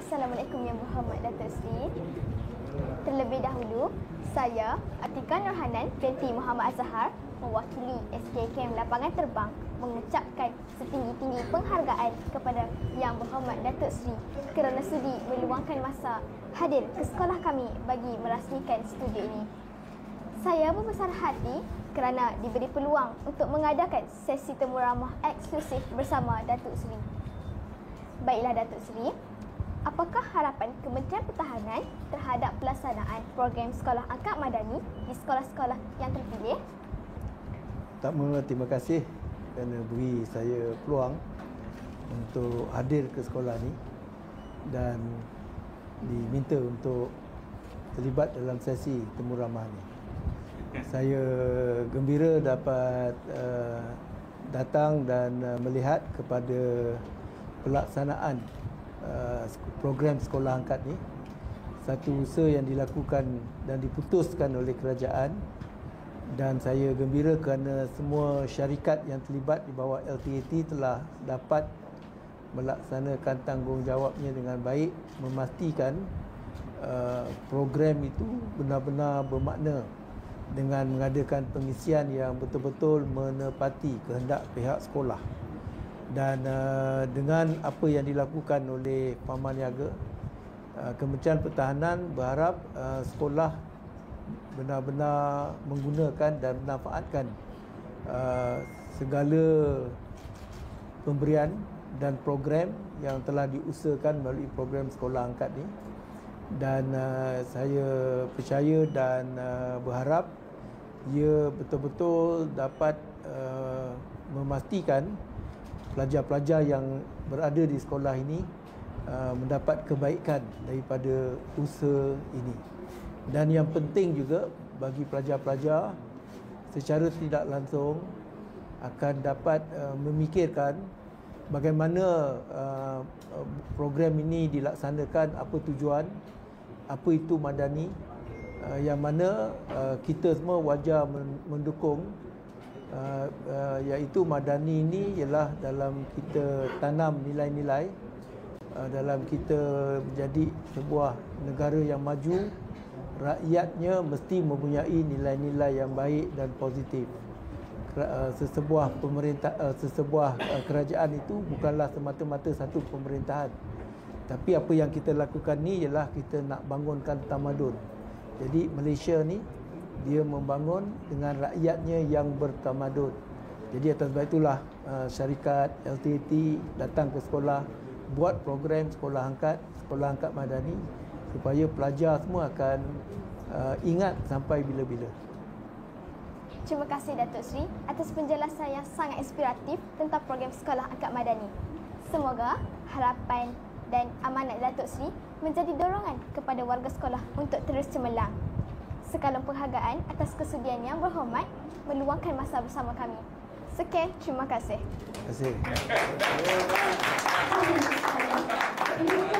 Assalamualaikum Yang Berhormat Datuk Seri. Terlebih dahulu, saya Atika Nurhanan binti Muhammad Azhar mewakili SKKM Lapangan Terbang mengucapkan setinggi-tinggi penghargaan kepada Yang Berhormat Datuk Seri kerana sudi meluangkan masa hadir ke sekolah kami bagi merasmikan studio ini. Saya berbesar hati kerana diberi peluang untuk mengadakan sesi temu ramah eksklusif bersama Datuk Seri. Baiklah Datuk Seri, apakah harapan Kementerian Pertahanan terhadap pelaksanaan program Sekolah Angkat Madani di sekolah-sekolah yang terpilih? Pertama, terima kasih kerana beri saya peluang untuk hadir ke sekolah ni dan diminta untuk terlibat dalam sesi temu ramah ni. Saya gembira dapat datang dan melihat kepada pelaksanaan program sekolah angkat ni, satu usaha yang dilakukan dan diputuskan oleh kerajaan, dan saya gembira kerana semua syarikat yang terlibat di bawah LTAT telah dapat melaksanakan tanggungjawabnya dengan baik, memastikan program itu benar-benar bermakna dengan mengadakan pengisian yang betul-betul menepati kehendak pihak sekolah. Dan dengan apa yang dilakukan oleh Paman Niaga, Kementerian Pertahanan berharap sekolah benar-benar menggunakan dan memanfaatkan segala pemberian dan program yang telah diusahakan melalui program sekolah angkat ni. Dan saya percaya dan berharap ia betul-betul dapat memastikan pelajar-pelajar yang berada di sekolah ini mendapat kebaikan daripada usaha ini. Dan yang penting juga bagi pelajar-pelajar secara tidak langsung akan dapat memikirkan bagaimana program ini dilaksanakan, apa tujuan, apa itu madani, yang mana kita semua wajar mendukung, iaitu madani ini ialah dalam kita tanam nilai-nilai, dalam kita menjadi sebuah negara yang maju, rakyatnya mesti mempunyai nilai-nilai yang baik dan positif. Sesebuah kerajaan itu bukanlah semata-mata satu pemerintahan, tapi apa yang kita lakukan ni ialah kita nak bangunkan tamadun. Jadi Malaysia ni dia membangun dengan rakyatnya yang bertamadun. Jadi atas sebab itulah syarikat LTAT datang ke sekolah, buat program sekolah angkat madani, supaya pelajar semua akan ingat sampai bila-bila. Terima kasih Datuk Seri atas penjelasan yang sangat inspiratif tentang program Sekolah Angkat Madani. Semoga harapan dan amanat Datuk Seri menjadi dorongan kepada warga sekolah untuk terus cemerlang. Sekalum penghargaan atas kesudian Yang Berhormat meluangkan masa bersama kami. Sekian, terima kasih. Terima kasih.